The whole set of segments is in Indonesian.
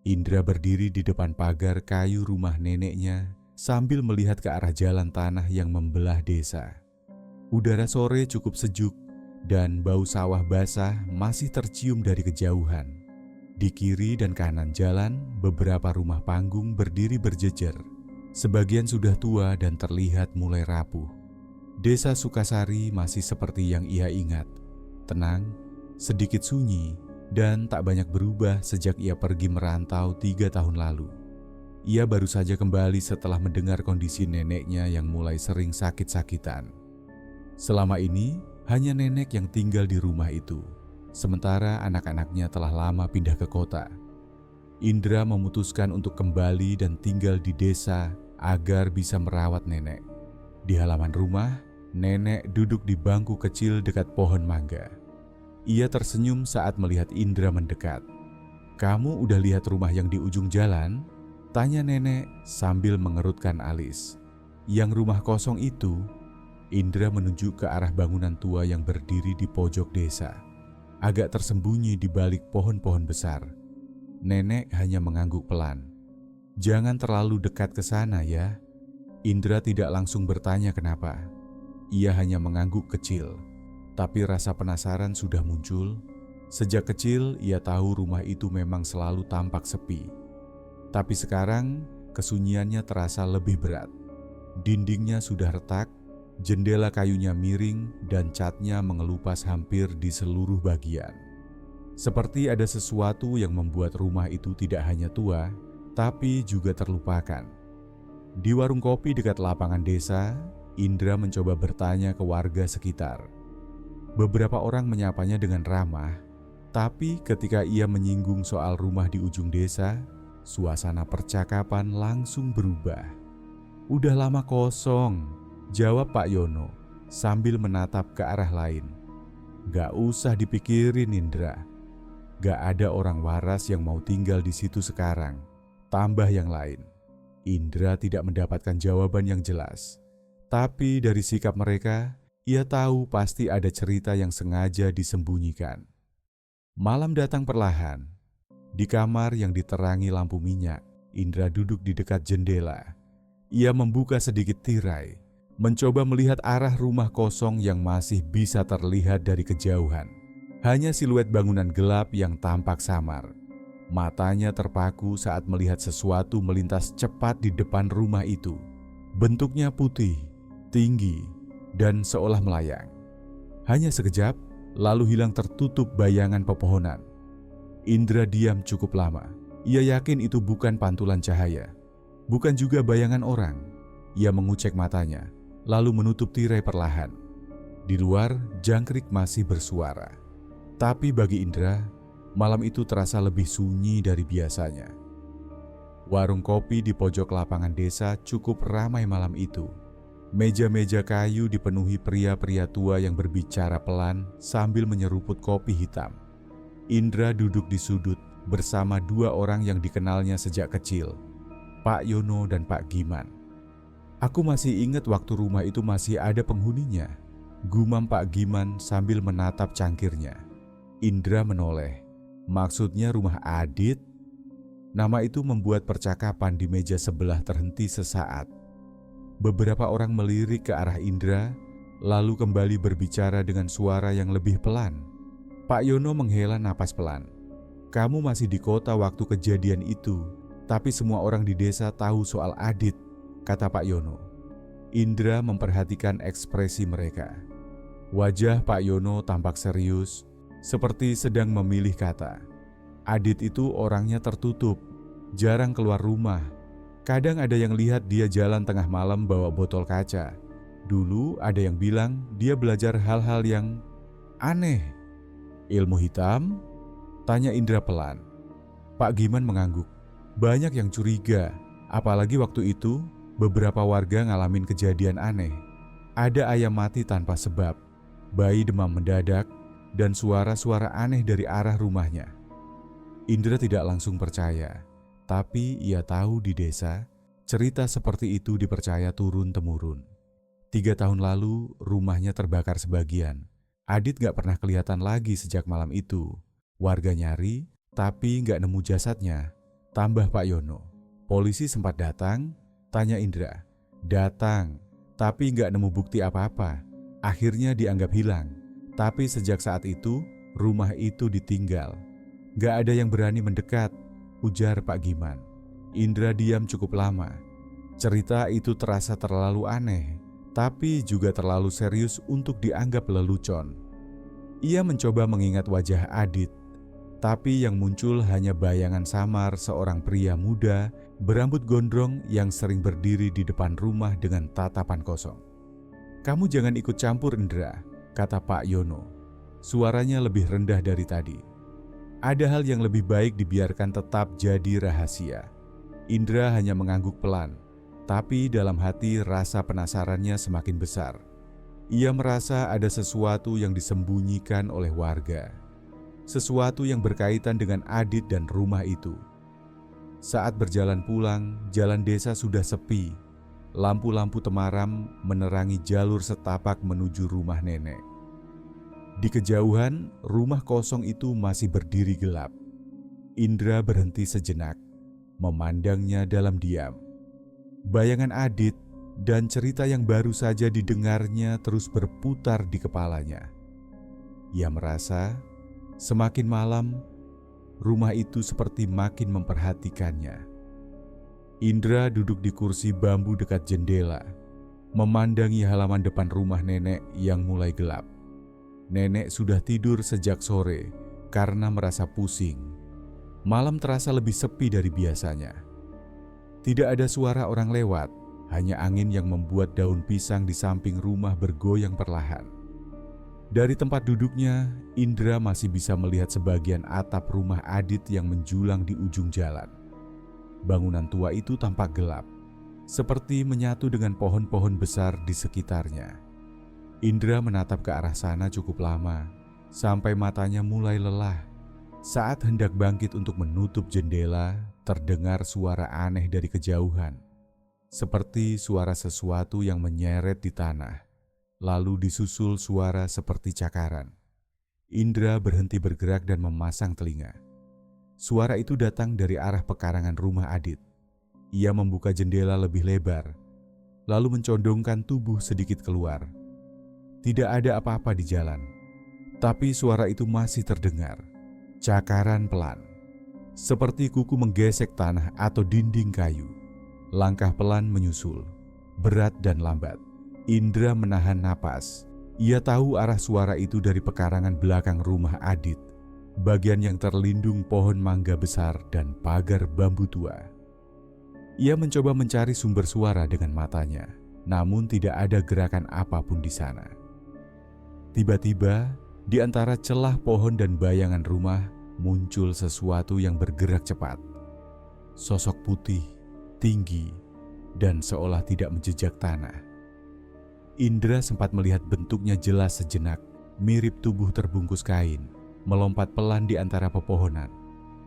Indra berdiri di depan pagar kayu rumah neneknya sambil melihat ke arah jalan tanah yang membelah desa. Udara sore cukup sejuk dan bau sawah basah masih tercium dari kejauhan. Di kiri dan kanan jalan, beberapa rumah panggung berdiri berjejer. Sebagian sudah tua dan terlihat mulai rapuh. Desa Sukasari masih seperti yang ia ingat. Tenang, sedikit sunyi, dan tak banyak berubah sejak ia pergi merantau 3 tahun lalu. Ia baru saja kembali setelah mendengar kondisi neneknya yang mulai sering sakit-sakitan. Selama ini, hanya nenek yang tinggal di rumah itu, sementara anak-anaknya telah lama pindah ke kota. Indra memutuskan untuk kembali dan tinggal di desa agar bisa merawat nenek. Di halaman rumah, nenek duduk di bangku kecil dekat pohon mangga. Ia tersenyum saat melihat Indra mendekat. "Kamu udah lihat rumah yang di ujung jalan?" tanya nenek sambil mengerutkan alis. "Yang rumah kosong itu?" Indra menunjuk ke arah bangunan tua yang berdiri di pojok desa, agak tersembunyi di balik pohon-pohon besar. Nenek hanya mengangguk pelan. "Jangan terlalu dekat ke sana ya." Indra tidak langsung bertanya kenapa. Ia hanya mengangguk kecil. Tapi rasa penasaran sudah muncul. Sejak kecil ia tahu rumah itu memang selalu tampak sepi. Tapi sekarang kesunyiannya terasa lebih berat. Dindingnya sudah retak, jendela kayunya miring dan catnya mengelupas hampir di seluruh bagian. Seperti ada sesuatu yang membuat rumah itu tidak hanya tua, tapi juga terlupakan. Di warung kopi dekat lapangan desa, Indra mencoba bertanya ke warga sekitar. Beberapa orang menyapanya dengan ramah, tapi ketika ia menyinggung soal rumah di ujung desa, suasana percakapan langsung berubah. "Udah lama kosong," jawab Pak Yono sambil menatap ke arah lain. "Gak usah dipikirin Indra. Gak ada orang waras yang mau tinggal di situ sekarang," tambah yang lain. Indra tidak mendapatkan jawaban yang jelas. Tapi dari sikap mereka, ia tahu pasti ada cerita yang sengaja disembunyikan. Malam datang perlahan. Di kamar yang diterangi lampu minyak, Indra duduk di dekat jendela. Ia membuka sedikit tirai, mencoba melihat arah rumah kosong yang masih bisa terlihat dari kejauhan. Hanya siluet bangunan gelap yang tampak samar. Matanya terpaku saat melihat sesuatu melintas cepat di depan rumah itu. Bentuknya putih, tinggi, dan seolah melayang. Hanya sekejap, lalu hilang tertutup bayangan pepohonan. Indra diam cukup lama. Ia yakin itu bukan pantulan cahaya, bukan juga bayangan orang. Ia mengucek matanya, lalu menutup tirai perlahan. Di luar, jangkrik masih bersuara. Tapi bagi Indra, malam itu terasa lebih sunyi dari biasanya. Warung kopi di pojok lapangan desa cukup ramai malam itu. Meja-meja kayu dipenuhi pria-pria tua yang berbicara pelan sambil menyeruput kopi hitam. Indra duduk di sudut bersama 2 orang yang dikenalnya sejak kecil, Pak Yono dan Pak Giman. "Aku masih ingat waktu rumah itu masih ada penghuninya," gumam Pak Giman sambil menatap cangkirnya. Indra menoleh. "Maksudnya rumah Adit?" Nama itu membuat percakapan di meja sebelah terhenti sesaat. Beberapa orang melirik ke arah Indra, lalu kembali berbicara dengan suara yang lebih pelan. Pak Yono menghela napas pelan. "Kamu masih di kota waktu kejadian itu, tapi semua orang di desa tahu soal Adit," kata Pak Yono. Indra memperhatikan ekspresi mereka. Wajah Pak Yono tampak serius, seperti sedang memilih kata. Adit itu orangnya tertutup, jarang keluar rumah. Kadang ada yang lihat dia jalan tengah malam bawa botol kaca. Dulu ada yang bilang dia belajar hal-hal yang aneh. "Ilmu hitam?" tanya Indra pelan. Pak Giman mengangguk. Banyak yang curiga, apalagi waktu itu beberapa warga ngalamin kejadian aneh. Ada ayam mati tanpa sebab, bayi demam mendadak, dan suara-suara aneh dari arah rumahnya. Indra tidak langsung percaya, tapi ia tahu di desa, cerita seperti itu dipercaya turun-temurun. 3 tahun lalu, rumahnya terbakar sebagian. Adit gak pernah kelihatan lagi sejak malam itu. Warga nyari, tapi gak nemu jasadnya. Tambah Pak Yono. Polisi sempat datang, tanya Indra. Datang, tapi nggak nemu bukti apa-apa. Akhirnya dianggap hilang. Tapi sejak saat itu, rumah itu ditinggal. Nggak ada yang berani mendekat, ujar Pak Giman. Indra diam cukup lama. Cerita itu terasa terlalu aneh, tapi juga terlalu serius untuk dianggap lelucon. Ia mencoba mengingat wajah Adit, tapi yang muncul hanya bayangan samar seorang pria muda berambut gondrong yang sering berdiri di depan rumah dengan tatapan kosong. Kamu jangan ikut campur Indra, kata Pak Yono. Suaranya lebih rendah dari tadi. Ada hal yang lebih baik dibiarkan tetap jadi rahasia. Indra hanya mengangguk pelan, tapi dalam hati rasa penasarannya semakin besar. Ia merasa ada sesuatu yang disembunyikan oleh warga. Sesuatu yang berkaitan dengan Adit dan rumah itu. Saat berjalan pulang, jalan desa sudah sepi. Lampu-lampu temaram menerangi jalur setapak menuju rumah nenek. Di kejauhan, rumah kosong itu masih berdiri gelap. Indra berhenti sejenak, memandangnya dalam diam. Bayangan Adit dan cerita yang baru saja didengarnya terus berputar di kepalanya. Ia merasa semakin malam, rumah itu seperti makin memperhatikannya. Indra duduk di kursi bambu dekat jendela, memandangi halaman depan rumah nenek yang mulai gelap. Nenek sudah tidur sejak sore karena merasa pusing. Malam terasa lebih sepi dari biasanya. Tidak ada suara orang lewat, hanya angin yang membuat daun pisang di samping rumah bergoyang perlahan. Dari tempat duduknya, Indra masih bisa melihat sebagian atap rumah Adit yang menjulang di ujung jalan. Bangunan tua itu tampak gelap, seperti menyatu dengan pohon-pohon besar di sekitarnya. Indra menatap ke arah sana cukup lama, sampai matanya mulai lelah. Saat hendak bangkit untuk menutup jendela, terdengar suara aneh dari kejauhan, seperti suara sesuatu yang menyeret di tanah. Lalu disusul suara seperti cakaran. Indra berhenti bergerak dan memasang telinga. Suara itu datang dari arah pekarangan rumah Adit. Ia membuka jendela lebih lebar, lalu mencondongkan tubuh sedikit keluar. Tidak ada apa-apa di jalan, tapi suara itu masih terdengar. Cakaran pelan, seperti kuku menggesek tanah atau dinding kayu. Langkah pelan menyusul, berat dan lambat. Indra menahan napas. Ia tahu arah suara itu dari pekarangan belakang rumah Adit, bagian yang terlindung pohon mangga besar dan pagar bambu tua. Ia mencoba mencari sumber suara dengan matanya, namun tidak ada gerakan apapun di sana. Tiba-tiba, di antara celah pohon dan bayangan rumah, muncul sesuatu yang bergerak cepat. Sosok putih, tinggi, dan seolah tidak menjejak tanah. Indra sempat melihat bentuknya jelas sejenak, mirip tubuh terbungkus kain, melompat pelan di antara pepohonan.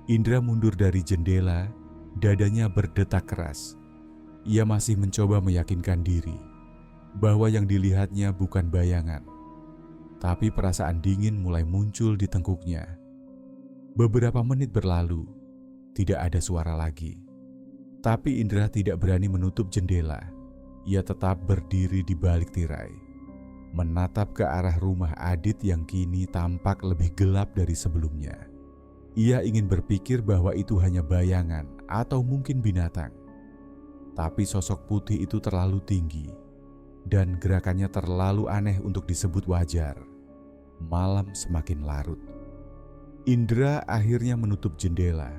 Indra mundur dari jendela, dadanya berdetak keras. Ia masih mencoba meyakinkan diri bahwa yang dilihatnya bukan bayangan, tapi perasaan dingin mulai muncul di tengkuknya. Beberapa menit berlalu, tidak ada suara lagi. Tapi Indra tidak berani menutup jendela. Ia tetap berdiri di balik tirai, menatap ke arah rumah Adit yang kini tampak lebih gelap dari sebelumnya. Ia ingin berpikir bahwa itu hanya bayangan atau mungkin binatang. Tapi sosok putih itu terlalu tinggi, dan gerakannya terlalu aneh untuk disebut wajar. Malam semakin larut. Indra akhirnya menutup jendela,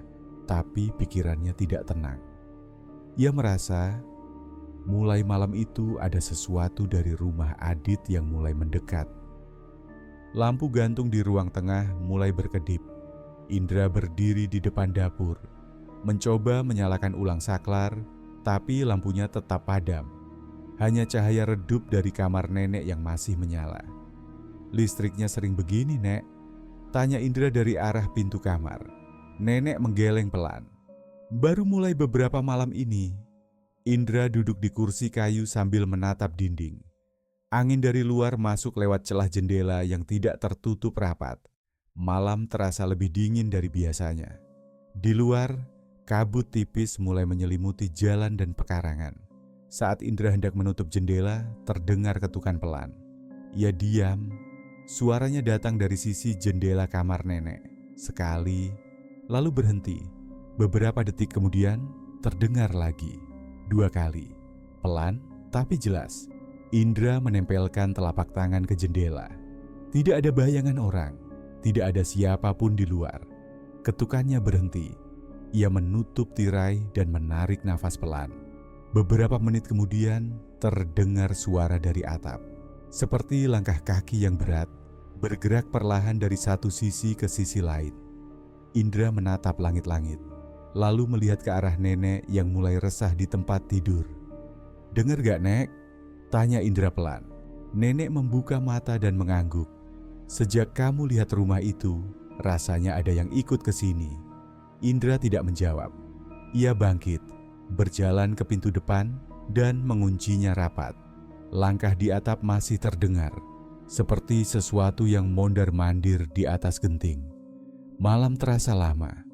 tapi pikirannya tidak tenang. Ia merasa mulai malam itu ada sesuatu dari rumah Adit yang mulai mendekat. Lampu gantung di ruang tengah mulai berkedip. Indra berdiri di depan dapur, mencoba menyalakan ulang saklar, tapi lampunya tetap padam. Hanya cahaya redup dari kamar nenek yang masih menyala. Listriknya sering begini, Nek? Tanya Indra dari arah pintu kamar. Nenek menggeleng pelan. Baru mulai beberapa malam ini. Indra duduk di kursi kayu sambil menatap dinding. Angin dari luar masuk lewat celah jendela yang tidak tertutup rapat. Malam terasa lebih dingin dari biasanya. Di luar, Kabut tipis mulai menyelimuti jalan dan pekarangan. Saat Indra hendak menutup jendela, terdengar ketukan pelan. Ia diam. Suaranya datang dari sisi jendela kamar nenek. Sekali, lalu berhenti. Beberapa detik kemudian, terdengar lagi. 2 kali. Pelan, tapi jelas. Indra menempelkan telapak tangan ke jendela. Tidak ada bayangan orang. Tidak ada siapapun di luar. Ketukannya berhenti. Ia menutup tirai dan menarik nafas pelan. Beberapa menit kemudian, terdengar suara dari atap. Seperti langkah kaki yang berat, bergerak perlahan dari satu sisi ke sisi lain. Indra menatap langit-langit, lalu melihat ke arah nenek yang mulai resah di tempat tidur. "Dengar gak, Nek?" tanya Indra pelan. Nenek membuka mata dan mengangguk. "Sejak kamu lihat rumah itu, rasanya ada yang ikut ke sini." Indra tidak menjawab. Ia bangkit, berjalan ke pintu depan dan menguncinya rapat. Langkah di atap masih terdengar, seperti sesuatu yang mondar-mandir di atas genting. Malam terasa lama.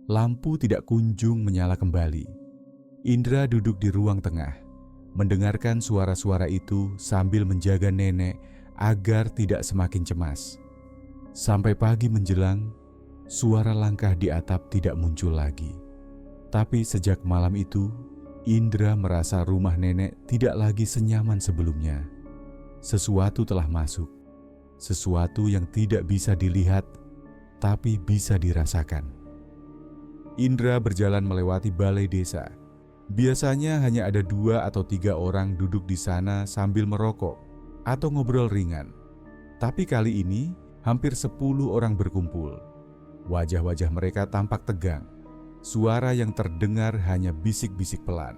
Lampu tidak kunjung menyala kembali. Indra duduk di ruang tengah, mendengarkan suara-suara itu sambil menjaga nenek agar tidak semakin cemas. Sampai pagi menjelang, suara langkah di atap tidak muncul lagi. Tapi sejak malam itu, Indra merasa rumah nenek tidak lagi senyaman sebelumnya. Sesuatu telah masuk, sesuatu yang tidak bisa dilihat, tapi bisa dirasakan. Indra berjalan melewati balai desa. Biasanya hanya ada 2 atau 3 orang duduk di sana sambil merokok atau ngobrol ringan. Tapi kali ini hampir 10 orang berkumpul. Wajah-wajah mereka tampak tegang. Suara yang terdengar hanya bisik-bisik pelan.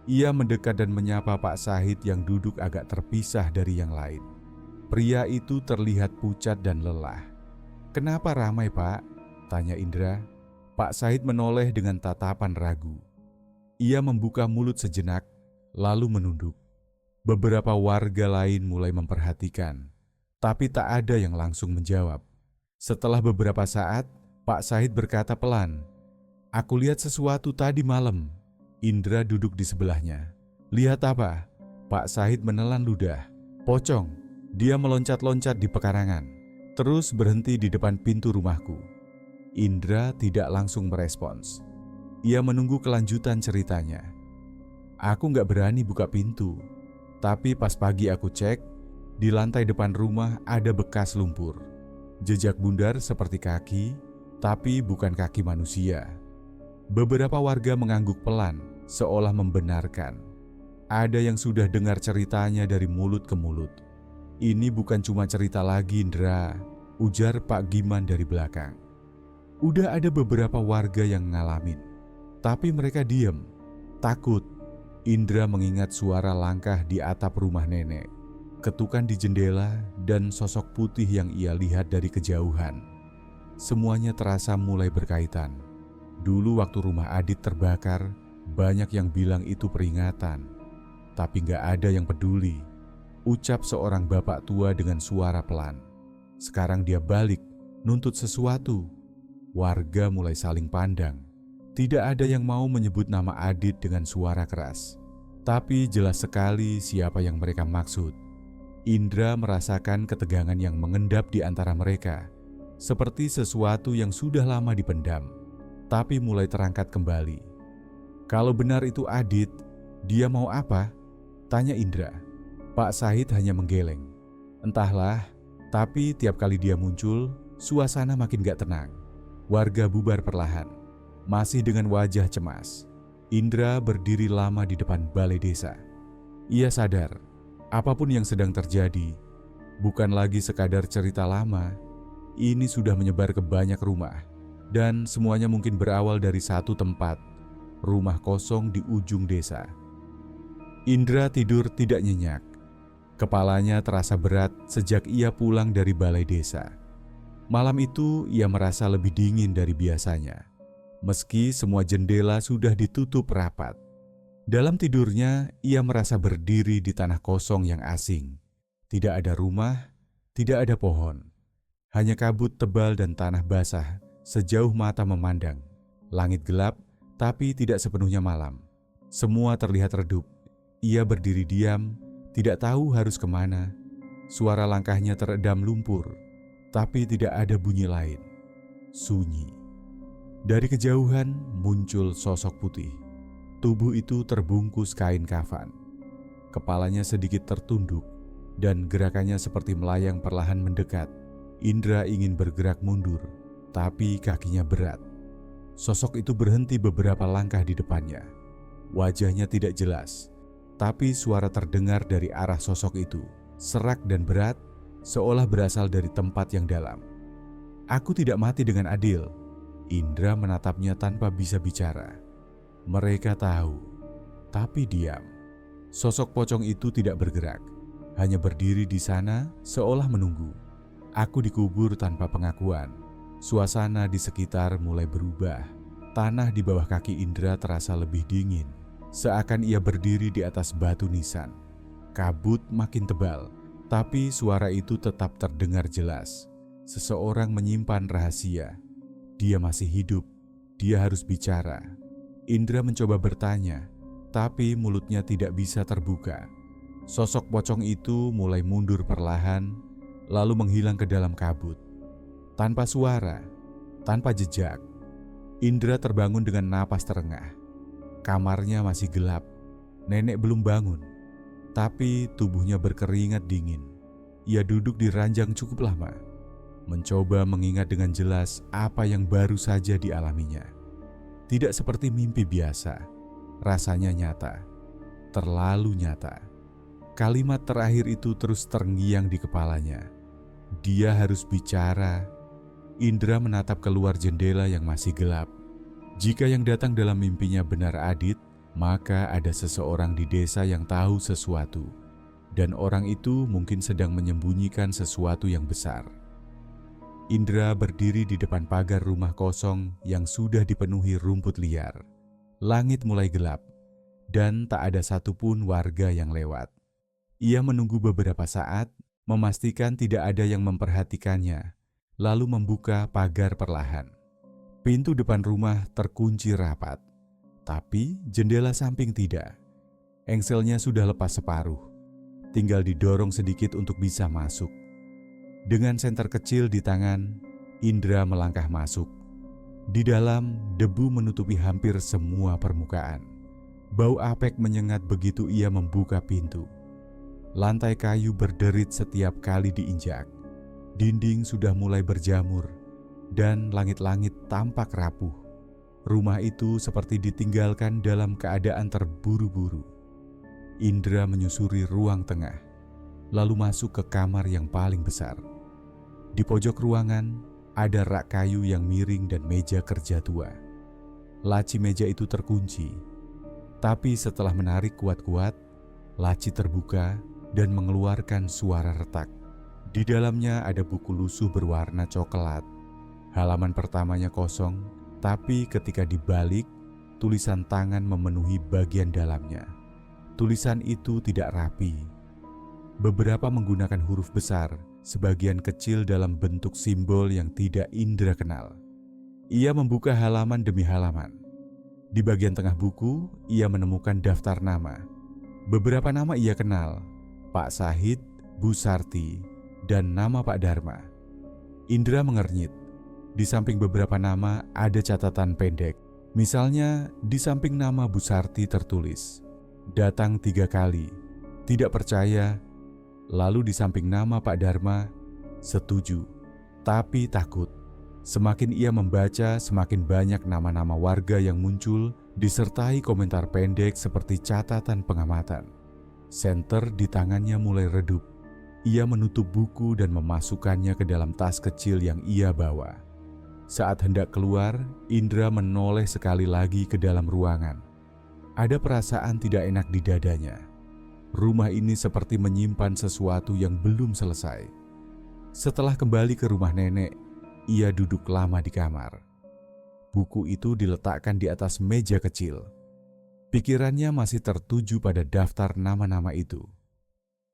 Ia mendekat dan menyapa Pak Sahid yang duduk agak terpisah dari yang lain. Pria itu terlihat pucat dan lelah. "Kenapa ramai, Pak?" tanya Indra. Pak Sahid menoleh dengan tatapan ragu. Ia membuka mulut sejenak, lalu menunduk. Beberapa warga lain mulai memperhatikan, tapi tak ada yang langsung menjawab. Setelah beberapa saat, Pak Sahid berkata pelan, "Aku lihat sesuatu tadi malam." Indra duduk di sebelahnya. "Lihat apa?" Pak Sahid menelan ludah. "Pocong. Dia meloncat-loncat di pekarangan, terus berhenti di depan pintu rumahku." Indra tidak langsung merespons. Ia menunggu kelanjutan ceritanya. "Aku gak berani buka pintu, tapi pas pagi aku cek, di lantai depan rumah ada bekas lumpur. Jejak bundar seperti kaki, tapi bukan kaki manusia." Beberapa warga mengangguk pelan, seolah membenarkan. Ada yang sudah dengar ceritanya dari mulut ke mulut. "Ini bukan cuma cerita lagi, Indra," ujar Pak Giman dari belakang. Udah ada beberapa warga yang ngalamin, tapi mereka diam, takut. Indra mengingat suara langkah di atap rumah nenek, ketukan di jendela, dan sosok putih yang ia lihat dari kejauhan. Semuanya terasa mulai berkaitan. Dulu waktu rumah Adit terbakar, banyak yang bilang itu peringatan. Tapi gak ada yang peduli, ucap seorang bapak tua dengan suara pelan. Sekarang dia balik, nuntut sesuatu. Warga mulai saling pandang. Tidak ada yang mau menyebut nama Adit dengan suara keras. Tapi jelas sekali siapa yang mereka maksud. Indra merasakan ketegangan yang mengendap di antara mereka, seperti sesuatu yang sudah lama dipendam, tapi mulai terangkat kembali. Kalau benar itu Adit, dia mau apa? Tanya Indra. Pak Sahid hanya menggeleng. Entahlah, tapi tiap kali dia muncul, suasana makin gak tenang. Warga bubar perlahan, masih dengan wajah cemas. Indra berdiri lama di depan balai desa. Ia sadar, apapun yang sedang terjadi, bukan lagi sekadar cerita lama. Ini sudah menyebar ke banyak rumah, dan semuanya mungkin berawal dari satu tempat, rumah kosong di ujung desa. Indra tidur tidak nyenyak. Kepalanya terasa berat sejak ia pulang dari balai desa. Malam itu ia merasa lebih dingin dari biasanya, meski semua jendela sudah ditutup rapat. Dalam tidurnya, ia merasa berdiri di tanah kosong yang asing. Tidak ada rumah, tidak ada pohon. Hanya kabut tebal dan tanah basah sejauh mata memandang. Langit gelap, tapi tidak sepenuhnya malam. Semua terlihat redup. Ia berdiri diam, tidak tahu harus kemana. Suara langkahnya teredam lumpur, tapi tidak ada bunyi lain. Sunyi. Dari kejauhan muncul sosok putih. Tubuh itu terbungkus kain kafan. Kepalanya sedikit tertunduk, dan gerakannya seperti melayang perlahan mendekat. Indra ingin bergerak mundur, tapi kakinya berat. Sosok itu berhenti beberapa langkah di depannya. Wajahnya tidak jelas, tapi suara terdengar dari arah sosok itu, serak dan berat, seolah berasal dari tempat yang dalam. "Aku tidak mati dengan adil." Indra menatapnya tanpa bisa bicara. Mereka tahu, tapi diam. Sosok pocong itu tidak bergerak, hanya berdiri di sana seolah menunggu. Aku dikubur tanpa pengakuan. Suasana di sekitar mulai berubah. Tanah di bawah kaki Indra terasa lebih dingin, seakan ia berdiri di atas batu nisan. Kabut makin tebal, tapi suara itu tetap terdengar jelas. Seseorang menyimpan rahasia. Dia masih hidup, dia harus bicara. Indra mencoba bertanya, tapi mulutnya tidak bisa terbuka. Sosok pocong itu mulai mundur perlahan, lalu menghilang ke dalam kabut. Tanpa suara, tanpa jejak, Indra terbangun dengan napas terengah. Kamarnya masih gelap, nenek belum bangun, tapi tubuhnya berkeringat dingin. Ia duduk di ranjang cukup lama, mencoba mengingat dengan jelas apa yang baru saja dialaminya. Tidak seperti mimpi biasa, rasanya nyata, terlalu nyata. Kalimat terakhir itu terus terngiang di kepalanya. Dia harus bicara. Indra menatap keluar jendela yang masih gelap. Jika yang datang dalam mimpinya benar Adit, maka ada seseorang di desa yang tahu sesuatu, dan orang itu mungkin sedang menyembunyikan sesuatu yang besar. Indra berdiri di depan pagar rumah kosong yang sudah dipenuhi rumput liar. Langit mulai gelap, dan tak ada satupun warga yang lewat. Ia menunggu beberapa saat, memastikan tidak ada yang memperhatikannya, lalu membuka pagar perlahan. Pintu depan rumah terkunci rapat, tapi jendela samping tidak. Engselnya sudah lepas separuh, tinggal didorong sedikit untuk bisa masuk. Dengan senter kecil di tangan, Indra melangkah masuk. Di dalam, debu menutupi hampir semua permukaan. Bau apek menyengat begitu ia membuka pintu. Lantai kayu berderit setiap kali diinjak. Dinding sudah mulai berjamur, dan langit-langit tampak rapuh. Rumah itu seperti ditinggalkan dalam keadaan terburu-buru. Indra menyusuri ruang tengah, lalu masuk ke kamar yang paling besar. Di pojok ruangan, ada rak kayu yang miring dan meja kerja tua. Laci meja itu terkunci, tapi setelah menarik kuat-kuat, laci terbuka dan mengeluarkan suara retak. Di dalamnya ada buku lusuh berwarna coklat. Halaman pertamanya kosong, tapi ketika dibalik, tulisan tangan memenuhi bagian dalamnya. Tulisan itu tidak rapi. Beberapa menggunakan huruf besar, sebagian kecil dalam bentuk simbol yang tidak Indra kenal. Ia membuka halaman demi halaman. Di bagian tengah buku, ia menemukan daftar nama. Beberapa nama ia kenal, Pak Sahid, Bu Sarti, dan nama Pak Dharma. Indra mengernyit. Di samping beberapa nama ada catatan pendek. Misalnya di samping nama Bu Sarti tertulis, "Datang 3 kali, tidak percaya." Lalu di samping nama Pak Dharma, "Setuju, tapi takut." Semakin ia membaca, semakin banyak nama-nama warga yang muncul, disertai komentar pendek seperti catatan pengamatan. Senter di tangannya mulai redup. Ia menutup buku dan memasukkannya ke dalam tas kecil yang ia bawa. Saat hendak keluar, Indra menoleh sekali lagi ke dalam ruangan. Ada perasaan tidak enak di dadanya. Rumah ini seperti menyimpan sesuatu yang belum selesai. Setelah kembali ke rumah nenek, ia duduk lama di kamar. Buku itu diletakkan di atas meja kecil. Pikirannya masih tertuju pada daftar nama-nama itu.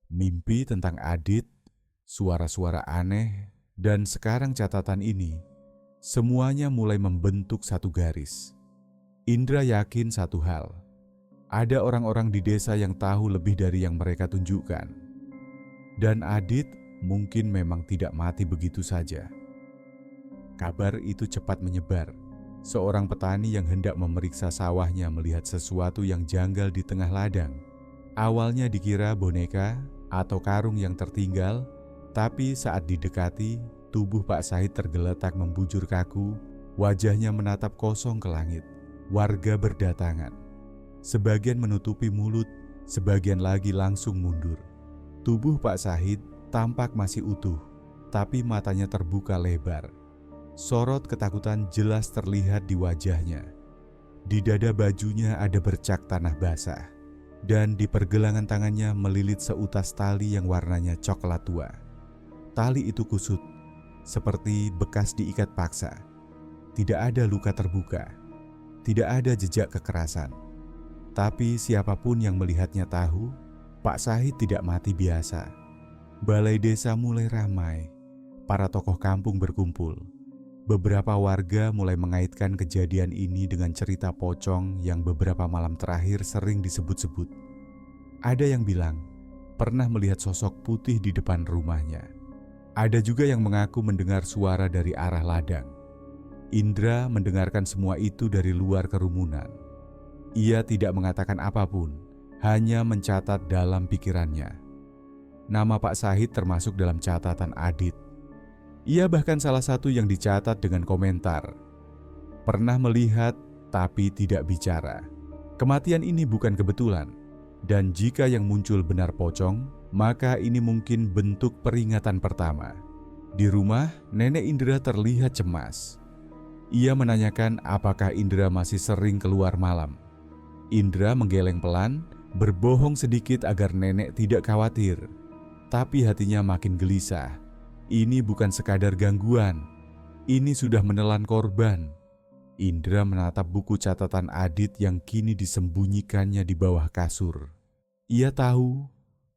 Mimpi tentang Adit, suara-suara aneh, dan sekarang catatan ini. Semuanya mulai membentuk satu garis. Indra yakin satu hal, ada orang-orang di desa yang tahu lebih dari yang mereka tunjukkan. Dan Adit mungkin memang tidak mati begitu saja. Kabar itu cepat menyebar. Seorang petani yang hendak memeriksa sawahnya melihat sesuatu yang janggal di tengah ladang. Awalnya dikira boneka atau karung yang tertinggal, tapi saat didekati, tubuh Pak Sahid tergeletak membujur kaku, wajahnya menatap kosong ke langit. Warga berdatangan. Sebagian menutupi mulut, sebagian lagi langsung mundur. Tubuh Pak Sahid tampak masih utuh, tapi matanya terbuka lebar. Sorot ketakutan jelas terlihat di wajahnya. Di dada bajunya ada bercak tanah basah, dan di pergelangan tangannya melilit seutas tali yang warnanya coklat tua. Tali itu kusut, seperti bekas diikat paksa. Tidak ada luka terbuka, tidak ada jejak kekerasan. Tapi siapapun yang melihatnya tahu, Pak Sahid tidak mati biasa. Balai desa mulai ramai, para tokoh kampung berkumpul. Beberapa warga mulai mengaitkan kejadian ini dengan cerita pocong yang beberapa malam terakhir sering disebut-sebut. Ada yang bilang pernah melihat sosok putih di depan rumahnya. Ada juga yang mengaku mendengar suara dari arah ladang. Indra mendengarkan semua itu dari luar kerumunan. Ia tidak mengatakan apapun, hanya mencatat dalam pikirannya. Nama Pak Sahid termasuk dalam catatan Adit. Ia bahkan salah satu yang dicatat dengan komentar, "Pernah melihat tapi tidak bicara." Kematian ini bukan kebetulan, dan jika yang muncul benar pocong, maka ini mungkin bentuk peringatan pertama. Di rumah, Nenek Indra terlihat cemas. Ia menanyakan apakah Indra masih sering keluar malam. Indra menggeleng pelan, berbohong sedikit agar nenek tidak khawatir. Tapi hatinya makin gelisah. Ini bukan sekadar gangguan, ini sudah menelan korban. Indra menatap buku catatan Adit yang kini disembunyikannya di bawah kasur. Ia tahu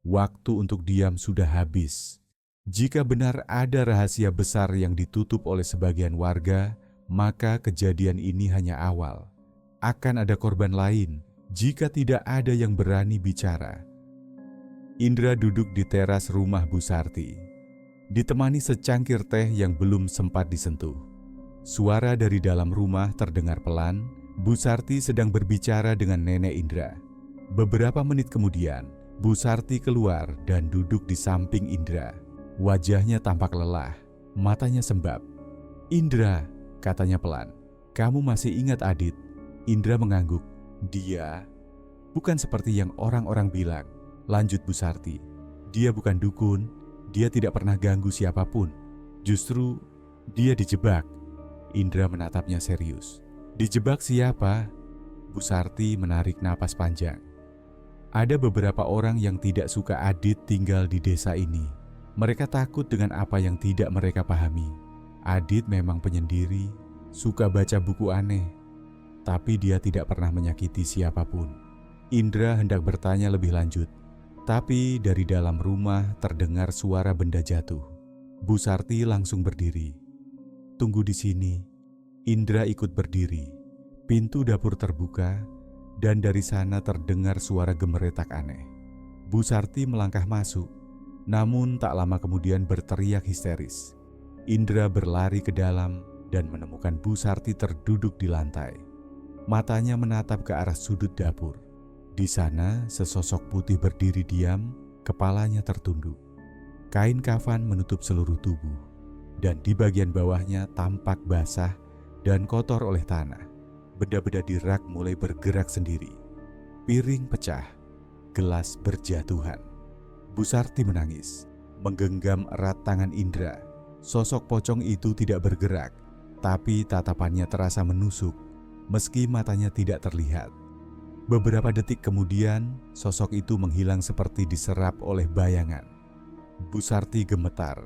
waktu untuk diam sudah habis. Jika benar ada rahasia besar yang ditutup oleh sebagian warga, maka kejadian ini hanya awal. Akan ada korban lain jika tidak ada yang berani bicara. Indra duduk di teras rumah Bu Sarti, ditemani secangkir teh yang belum sempat disentuh. Suara dari dalam rumah terdengar pelan. Bu Sarti sedang berbicara dengan Nenek Indra. Beberapa menit kemudian, Bu Sarti keluar dan duduk di samping Indra. Wajahnya tampak lelah, matanya sembab. "Indra," katanya pelan, "kamu masih ingat Adit?" Indra mengangguk. "Dia bukan seperti yang orang-orang bilang," lanjut Bu Sarti. "Dia bukan dukun, dia tidak pernah ganggu siapapun. Justru dia dijebak." Indra menatapnya serius. "Dijebak siapa?" Bu Sarti menarik napas panjang. "Ada beberapa orang yang tidak suka Adit tinggal di desa ini. Mereka takut dengan apa yang tidak mereka pahami. Adit memang penyendiri, suka baca buku aneh, tapi dia tidak pernah menyakiti siapapun." Indra hendak bertanya lebih lanjut, tapi dari dalam rumah terdengar suara benda jatuh. Bu Sarti langsung berdiri. "Tunggu di sini." Indra ikut berdiri. Pintu dapur terbuka, dan dari sana terdengar suara gemeretak aneh. Bu Sarti melangkah masuk, namun tak lama kemudian berteriak histeris. Indra berlari ke dalam dan menemukan Bu Sarti terduduk di lantai. Matanya menatap ke arah sudut dapur. Di sana sesosok putih berdiri diam, kepalanya tertunduk. Kain kafan menutup seluruh tubuh, dan di bagian bawahnya tampak basah dan kotor oleh tanah. Benda-benda di rak mulai bergerak sendiri. Piring pecah, gelas berjatuhan. Bu Sarti menangis, menggenggam erat tangan Indra. Sosok pocong itu tidak bergerak, tapi tatapannya terasa menusuk, meski matanya tidak terlihat. Beberapa detik kemudian, sosok itu menghilang seperti diserap oleh bayangan. Bu Sarti gemetar.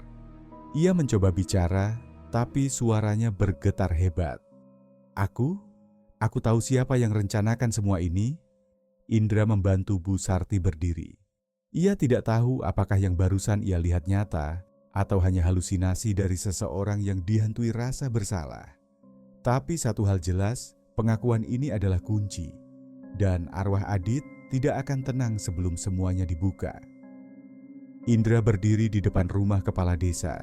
Ia mencoba bicara, tapi suaranya bergetar hebat. Aku tahu siapa yang rencanakan semua ini." Indra membantu Bu Sarti berdiri. Ia tidak tahu apakah yang barusan ia lihat nyata atau hanya halusinasi dari seseorang yang dihantui rasa bersalah. Tapi satu hal jelas, pengakuan ini adalah kunci, dan arwah Adit tidak akan tenang sebelum semuanya dibuka. Indra berdiri di depan rumah kepala desa.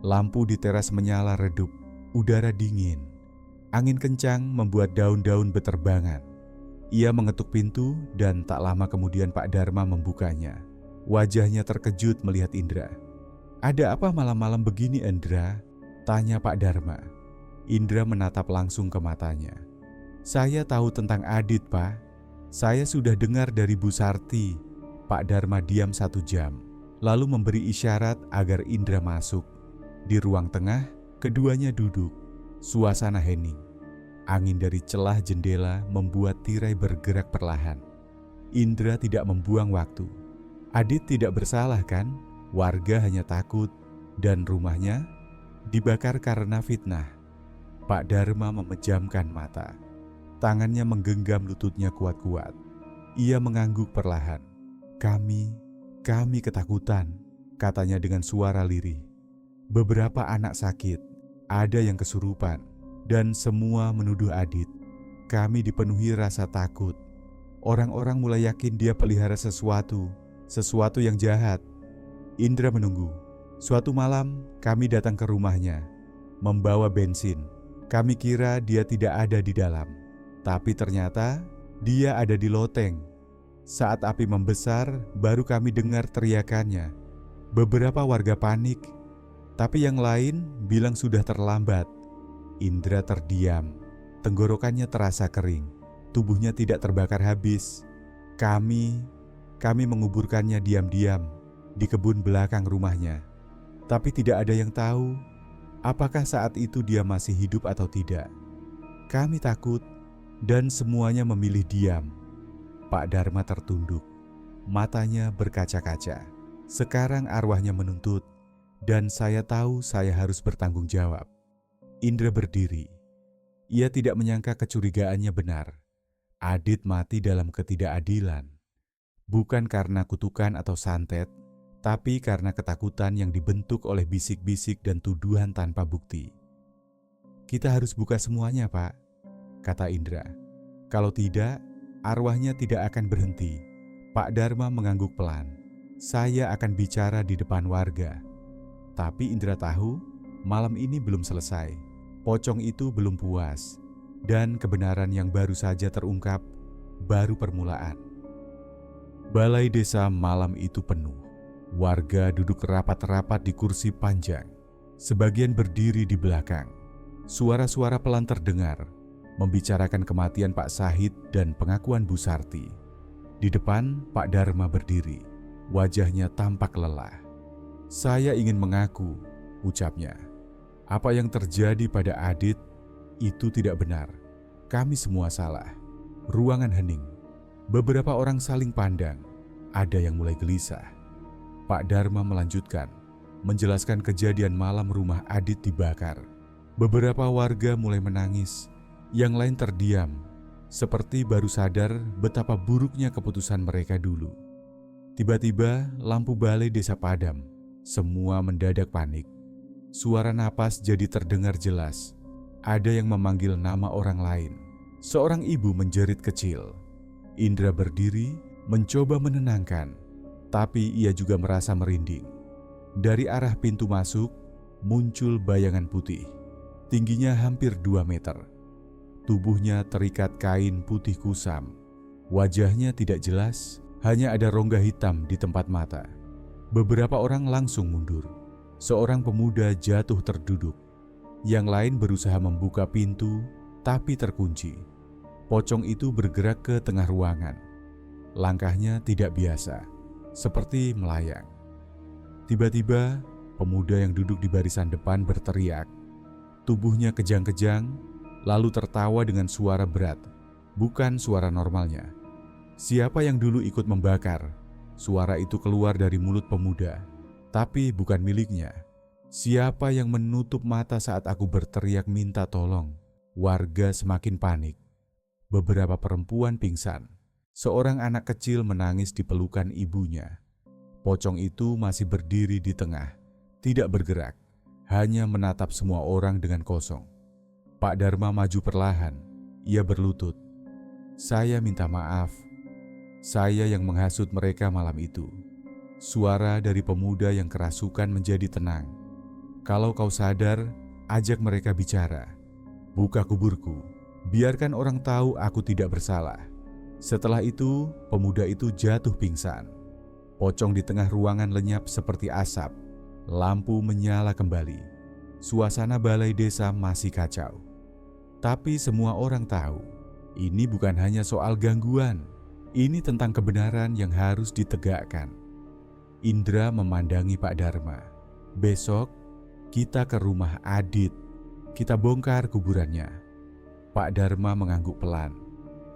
Lampu di teras menyala redup, udara dingin. Angin kencang membuat daun-daun beterbangan. Ia mengetuk pintu dan tak lama kemudian Pak Dharma membukanya. Wajahnya terkejut melihat Indra. "Ada apa malam-malam begini, Indra?" tanya Pak Dharma. Indra menatap langsung ke matanya. "Saya tahu tentang Adit, Pak. Saya sudah dengar dari Bu Sarti." Pak Dharma diam 1 jam, lalu memberi isyarat agar Indra masuk. Di ruang tengah, keduanya duduk. Suasana hening. Angin dari celah jendela membuat tirai bergerak perlahan. Indra tidak membuang waktu. Adit tidak bersalah kan? Warga hanya takut dan rumahnya dibakar karena fitnah. Pak Dharma memejamkan mata. Tangannya menggenggam lututnya kuat-kuat. Ia mengangguk perlahan. Kami ketakutan," katanya dengan suara lirih. "Beberapa anak sakit, ada yang kesurupan, dan semua menuduh Adit. Kami dipenuhi rasa takut. Orang-orang mulai yakin dia pelihara sesuatu yang jahat." Indra menunggu. Suatu malam, kami datang ke rumahnya, membawa bensin. Kami kira dia tidak ada di dalam, tapi ternyata dia ada di loteng. Saat api membesar, baru kami dengar teriakannya. Beberapa warga panik, tapi yang lain bilang sudah terlambat. Indra terdiam, tenggorokannya terasa kering, tubuhnya tidak terbakar habis. Kami menguburkannya diam-diam di kebun belakang rumahnya. Tapi tidak ada yang tahu apakah saat itu dia masih hidup atau tidak. Kami takut dan semuanya memilih diam. Pak Dharma tertunduk, matanya berkaca-kaca. Sekarang arwahnya menuntut, dan saya tahu saya harus bertanggung jawab. Indra berdiri. Ia tidak menyangka kecurigaannya benar. Adit mati dalam ketidakadilan. Bukan karena kutukan atau santet, tapi karena ketakutan yang dibentuk oleh bisik-bisik dan tuduhan tanpa bukti. "Kita harus buka semuanya, Pak," kata Indra. "Kalau tidak, arwahnya tidak akan berhenti." Pak Dharma mengangguk pelan. "Saya akan bicara di depan warga." Tapi Indra tahu malam ini belum selesai. Pocong itu belum puas, dan kebenaran yang baru saja terungkap baru permulaan. Balai desa malam itu penuh. Warga duduk rapat-rapat di kursi panjang. Sebagian berdiri di belakang. Suara-suara pelan terdengar, membicarakan kematian Pak Sahid dan pengakuan Bu Sarti. Di depan, Pak Dharma berdiri. Wajahnya tampak lelah. "Saya ingin mengaku," ucapnya. "Apa yang terjadi pada Adit itu tidak benar. Kami semua salah." Ruangan hening. Beberapa orang saling pandang. Ada yang mulai gelisah. Pak Dharma melanjutkan, menjelaskan kejadian malam rumah Adit dibakar. Beberapa warga mulai menangis, yang lain terdiam, seperti baru sadar betapa buruknya keputusan mereka dulu. Tiba-tiba lampu balai desa padam. Semua mendadak panik. Suara napas jadi terdengar jelas. Ada yang memanggil nama orang lain. Seorang ibu menjerit kecil. Indra berdiri, mencoba menenangkan, tapi ia juga merasa merinding. Dari arah pintu masuk, muncul bayangan putih. Tingginya hampir 2 meter. Tubuhnya terikat kain putih kusam. Wajahnya tidak jelas, hanya ada rongga hitam di tempat mata. Beberapa orang langsung mundur. Seorang pemuda jatuh terduduk. Yang lain berusaha membuka pintu, tapi terkunci. Pocong itu bergerak ke tengah ruangan. Langkahnya tidak biasa, seperti melayang. Tiba-tiba, pemuda yang duduk di barisan depan berteriak. Tubuhnya kejang-kejang, lalu tertawa dengan suara berat, bukan suara normalnya. "Siapa yang dulu ikut membakar?" Suara itu keluar dari mulut pemuda, tapi bukan miliknya. "Siapa yang menutup mata saat aku berteriak minta tolong?" Warga semakin panik. Beberapa perempuan pingsan. Seorang anak kecil menangis di pelukan ibunya. Pocong itu masih berdiri di tengah, tidak bergerak, hanya menatap semua orang dengan kosong. Pak Dharma maju perlahan. Ia berlutut. "Saya minta maaf. Saya yang menghasut mereka malam itu." Suara dari pemuda yang kerasukan menjadi tenang. "Kalau kau sadar, ajak mereka bicara. Buka kuburku. Biarkan orang tahu aku tidak bersalah." Setelah itu, pemuda itu jatuh pingsan. Pocong di tengah ruangan lenyap seperti asap. Lampu menyala kembali. Suasana balai desa masih kacau. Tapi semua orang tahu, ini bukan hanya soal gangguan. Ini tentang kebenaran yang harus ditegakkan. Indra memandangi Pak Dharma. "Besok, kita ke rumah Adit. Kita bongkar kuburannya." Pak Dharma mengangguk pelan.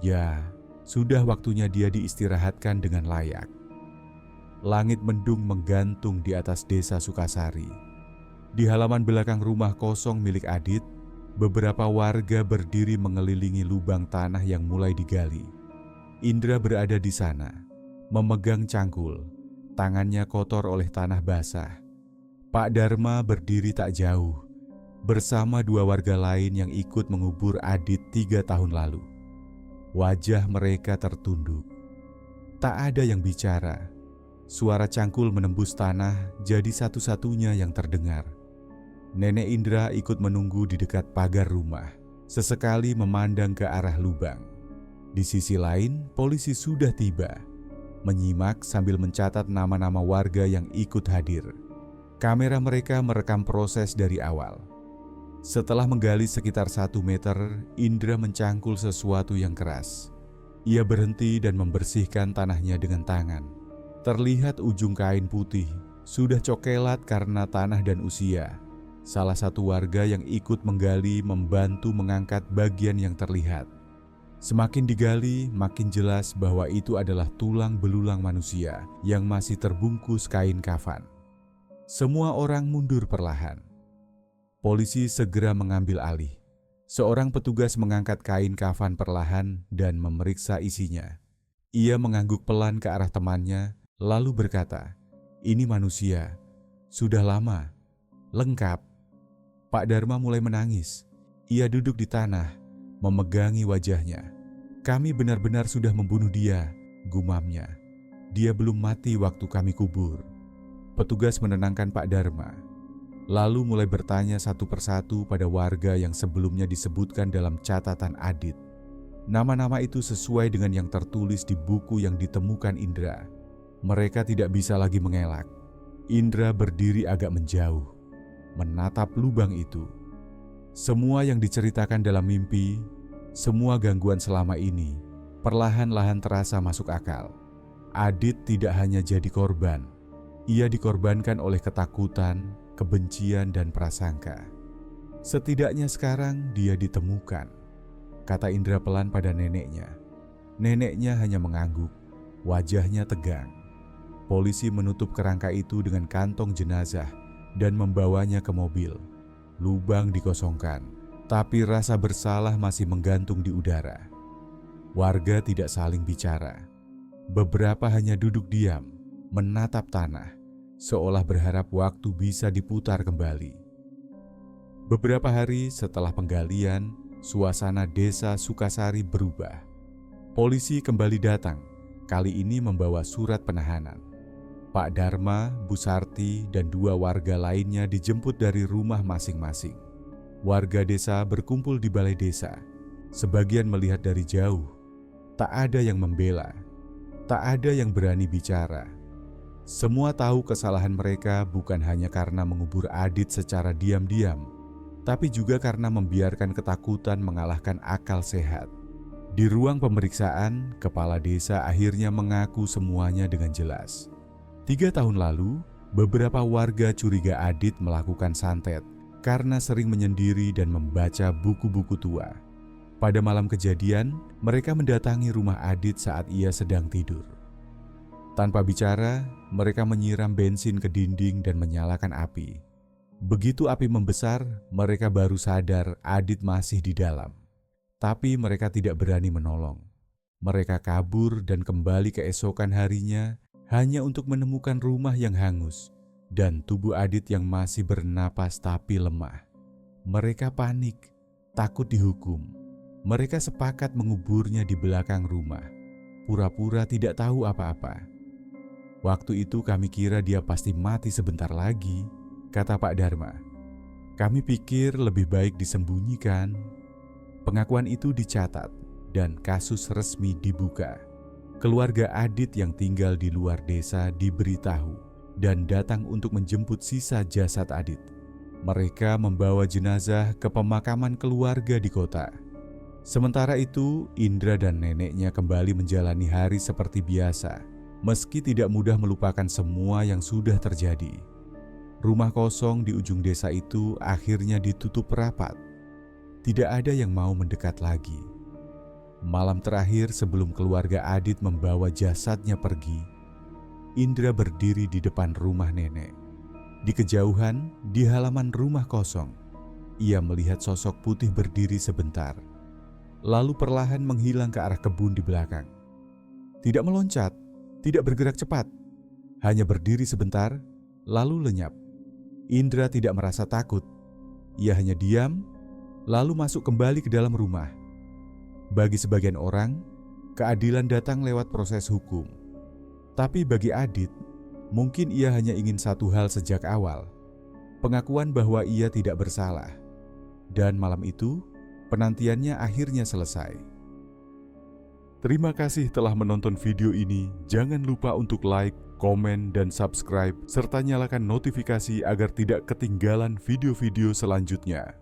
Ya, sudah waktunya dia diistirahatkan dengan layak. Langit mendung menggantung di atas desa Sukasari. Di halaman belakang rumah kosong milik Adit, beberapa warga berdiri mengelilingi lubang tanah yang mulai digali. Indra berada di sana, memegang cangkul, tangannya kotor oleh tanah basah. Pak Dharma berdiri tak jauh, bersama dua warga lain yang ikut mengubur Adit 3 tahun lalu. Wajah mereka tertunduk. Tak ada yang bicara. Suara cangkul menembus tanah jadi satu-satunya yang terdengar. Nenek Indra ikut menunggu di dekat pagar rumah, sesekali memandang ke arah lubang. Di sisi lain, polisi sudah tiba, menyimak sambil mencatat nama-nama warga yang ikut hadir. Kamera mereka merekam proses dari awal. Setelah menggali sekitar 1 meter, Indra mencangkul sesuatu yang keras. Ia berhenti dan membersihkan tanahnya dengan tangan. Terlihat ujung kain putih, sudah cokelat karena tanah dan usia. Salah satu warga yang ikut menggali membantu mengangkat bagian yang terlihat. Semakin digali, makin jelas bahwa itu adalah tulang belulang manusia yang masih terbungkus kain kafan. Semua orang mundur perlahan. Polisi segera mengambil alih. Seorang petugas mengangkat kain kafan perlahan dan memeriksa isinya. Ia mengangguk pelan ke arah temannya, lalu berkata, "Ini manusia. Sudah lama. Lengkap." Pak Dharma mulai menangis. Ia duduk di tanah, memegangi wajahnya. "Kami benar-benar sudah membunuh dia," gumamnya. "Dia belum mati waktu kami kubur." Petugas menenangkan Pak Dharma, lalu mulai bertanya satu persatu pada warga yang sebelumnya disebutkan dalam catatan Adit. Nama-nama itu sesuai dengan yang tertulis di buku yang ditemukan Indra. Mereka tidak bisa lagi mengelak. Indra berdiri agak menjauh, menatap lubang itu. Semua yang diceritakan dalam mimpi, semua gangguan selama ini, perlahan-lahan terasa masuk akal. Adit tidak hanya jadi korban, ia dikorbankan oleh ketakutan, kebencian, dan prasangka. Setidaknya sekarang dia ditemukan, kata Indra pelan pada neneknya. Neneknya hanya mengangguk, wajahnya tegang. Polisi menutup kerangka itu dengan kantong jenazah dan membawanya ke mobil. Lubang dikosongkan, tapi rasa bersalah masih menggantung di udara. Warga tidak saling bicara. Beberapa hanya duduk diam, menatap tanah, seolah berharap waktu bisa diputar kembali. Beberapa hari setelah penggalian, suasana desa Sukasari berubah. Polisi kembali datang, kali ini membawa surat penahanan. Pak Dharma, Bu Sarti, dan 2 warga lainnya dijemput dari rumah masing-masing. Warga desa berkumpul di balai desa. Sebagian melihat dari jauh. Tak ada yang membela, tak ada yang berani bicara. Semua tahu kesalahan mereka bukan hanya karena mengubur Adit secara diam-diam, tapi juga karena membiarkan ketakutan mengalahkan akal sehat. Di ruang pemeriksaan, kepala desa akhirnya mengaku semuanya dengan jelas. 3 tahun lalu, beberapa warga curiga Adit melakukan santet karena sering menyendiri dan membaca buku-buku tua. Pada malam kejadian, mereka mendatangi rumah Adit saat ia sedang tidur. Tanpa bicara, mereka menyiram bensin ke dinding dan menyalakan api. Begitu api membesar, mereka baru sadar Adit masih di dalam. Tapi mereka tidak berani menolong. Mereka kabur dan kembali keesokan harinya hanya untuk menemukan rumah yang hangus, dan tubuh Adit yang masih bernapas tapi lemah. Mereka panik, takut dihukum. Mereka sepakat menguburnya di belakang rumah, pura-pura tidak tahu apa-apa. Waktu itu kami kira dia pasti mati sebentar lagi, kata Pak Dharma. Kami pikir lebih baik disembunyikan. Pengakuan itu dicatat dan kasus resmi dibuka. Keluarga Adit yang tinggal di luar desa diberitahu dan datang untuk menjemput sisa jasad Adit. Mereka membawa jenazah ke pemakaman keluarga di kota. Sementara itu, Indra dan neneknya kembali menjalani hari seperti biasa, meski tidak mudah melupakan semua yang sudah terjadi. Rumah kosong di ujung desa itu akhirnya ditutup rapat. Tidak ada yang mau mendekat lagi. Malam terakhir sebelum keluarga Adit membawa jasadnya pergi, Indra berdiri di depan rumah nenek. Di kejauhan, di halaman rumah kosong, ia melihat sosok putih berdiri sebentar, lalu perlahan menghilang ke arah kebun di belakang. Tidak meloncat, tidak bergerak cepat, hanya berdiri sebentar, lalu lenyap. Indra tidak merasa takut. Ia hanya diam, lalu masuk kembali ke dalam rumah. Bagi sebagian orang, keadilan datang lewat proses hukum. Tapi bagi Adit, mungkin ia hanya ingin satu hal sejak awal, pengakuan bahwa ia tidak bersalah. Dan malam itu, penantiannya akhirnya selesai. Terima kasih telah menonton video ini. Jangan lupa untuk like, komen, dan subscribe, serta nyalakan notifikasi agar tidak ketinggalan video-video selanjutnya.